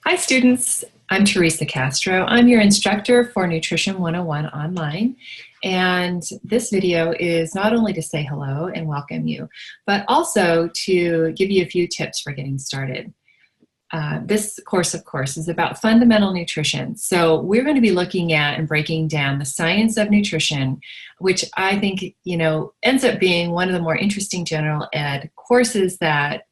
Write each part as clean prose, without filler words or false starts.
Hi students, I'm Teresa Castro. I'm your instructor for Nutrition 101 online. And this video is not only to say hello and welcome you, but also to give you a few tips for getting started. This course, of course, is about fundamental nutrition. So we're going to be looking at and breaking down the science of nutrition, which I think, ends up being one of the more interesting general ed courses that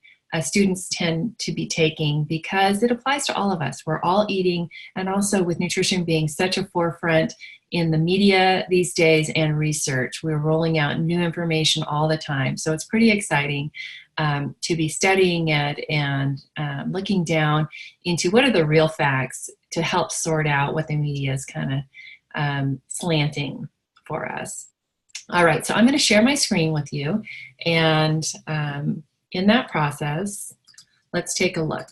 students tend to be taking because it applies to all of us. We're all eating, and also with nutrition being such a forefront in the media these days and research, we're rolling out new information all the time. So it's pretty exciting to be studying it and looking down into what are the real facts to help sort out what the media is kind of slanting for us. All right, so I'm going to share my screen with you, and in that process, let's take a look.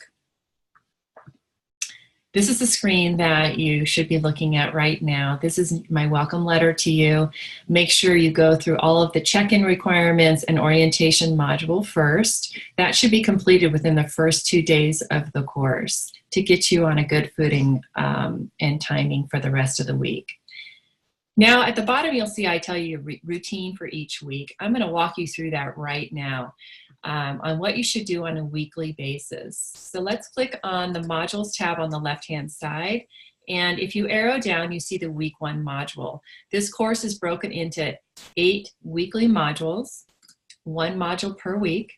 This is the screen that you should be looking at right now. This is my welcome letter to you. Make sure you go through all of the check-in requirements and orientation module first. That should be completed within the first 2 days of the course to get you on a good footing and timing for the rest of the week. Now at the bottom you'll see I tell you a routine for each week. I'm going to walk you through that right now. On what you should do on a weekly basis. So let's click on the modules tab on the left-hand side. And if you arrow down, you see the week 1 module. This course is broken into 8 weekly modules, 1 module per week.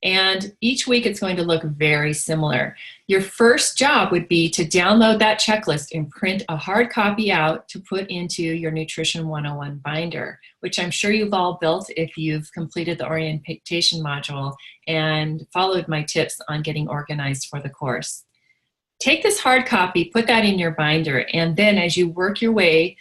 And each week it's going to look very similar. Your first job would be to download that checklist and print a hard copy out to put into your Nutrition 101 binder, which I'm sure you've all built if you've completed the orientation module and followed my tips on getting organized for the course. Take this hard copy, put that in your binder, and then as you work your way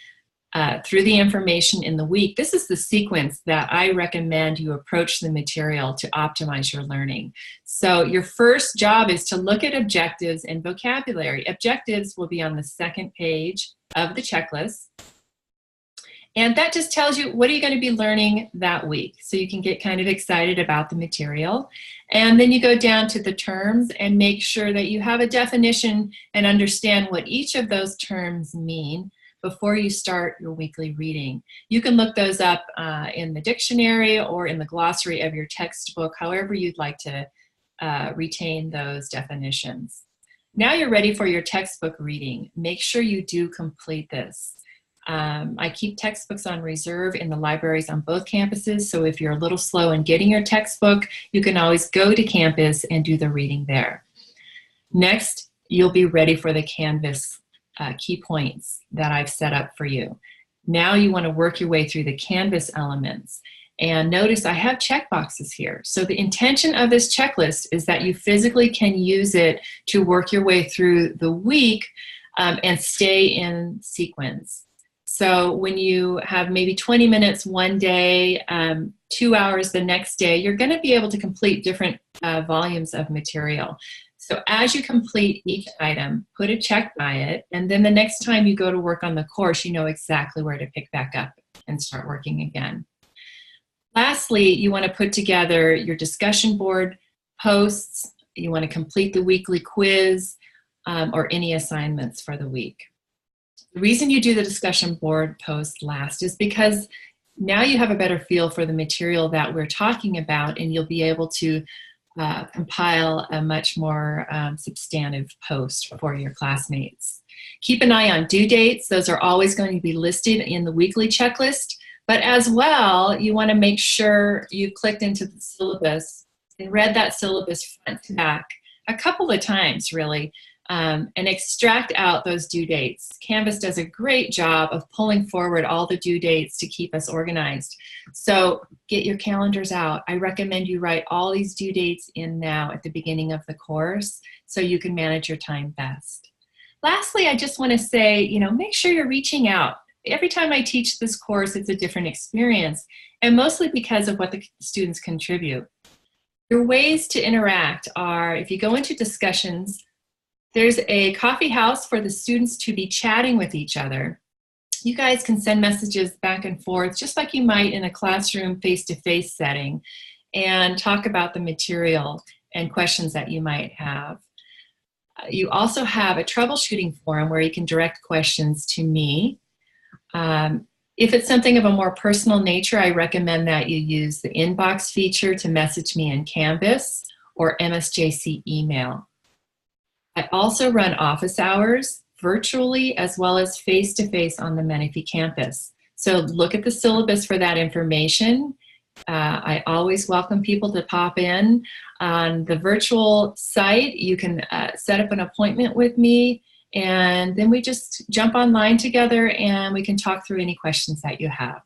through the information in the week, this is the sequence that I recommend you approach the material to optimize your learning. So your first job is to look at objectives and vocabulary. Objectives will be on the second page of the checklist. And that just tells you what are you going to be learning that week. So you can get kind of excited about the material. And then you go down to the terms and make sure that you have a definition and understand what each of those terms mean before you start your weekly reading. You can look those up in the dictionary or in the glossary of your textbook, however you'd like to retain those definitions. Now you're ready for your textbook reading. Make sure you do complete this. I keep textbooks on reserve in the libraries on both campuses, so if you're a little slow in getting your textbook, you can always go to campus and do the reading there. Next, you'll be ready for the Canvas key points that I've set up for you. Now you want to work your way through the Canvas elements. And notice I have checkboxes here. So the intention of this checklist is that you physically can use it to work your way through the week and stay in sequence. So when you have maybe 20 minutes one day, 2 hours the next day, you're going to be able to complete different volumes of material. So as you complete each item, put a check by it, and then the next time you go to work on the course, you know exactly where to pick back up and start working again. Lastly, you want to put together your discussion board posts. You want to complete the weekly quiz or any assignments for the week. The reason you do the discussion board post last is because now you have a better feel for the material that we're talking about, and you'll be able to compile a much more substantive post for your classmates. Keep an eye on due dates. Those are always going to be listed in the weekly checklist, but as well, you want to make sure you clicked into the syllabus and read that syllabus front to back a couple of times, really, and extract out those due dates. Canvas does a great job of pulling forward all the due dates to keep us organized. So get your calendars out. I recommend you write all these due dates in now at the beginning of the course so you can manage your time best. Lastly, I just want to say, make sure you're reaching out. Every time I teach this course, it's a different experience, and mostly because of what the students contribute. Your ways to interact are, if you go into discussions, there's a coffee house for the students to be chatting with each other. You guys can send messages back and forth just like you might in a classroom face-to-face setting and talk about the material and questions that you might have. You also have a troubleshooting forum where you can direct questions to me. If it's something of a more personal nature, I recommend that you use the inbox feature to message me in Canvas or MSJC email. I also run office hours virtually as well as face-to-face on the Menifee campus. So look at the syllabus for that information. I always welcome people to pop in. On the virtual site, you can set up an appointment with me, and then we just jump online together and we can talk through any questions that you have.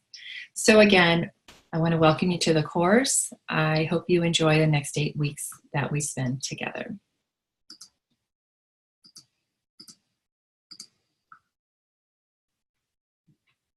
So again, I want to welcome you to the course. I hope you enjoy the next 8 weeks that we spend together.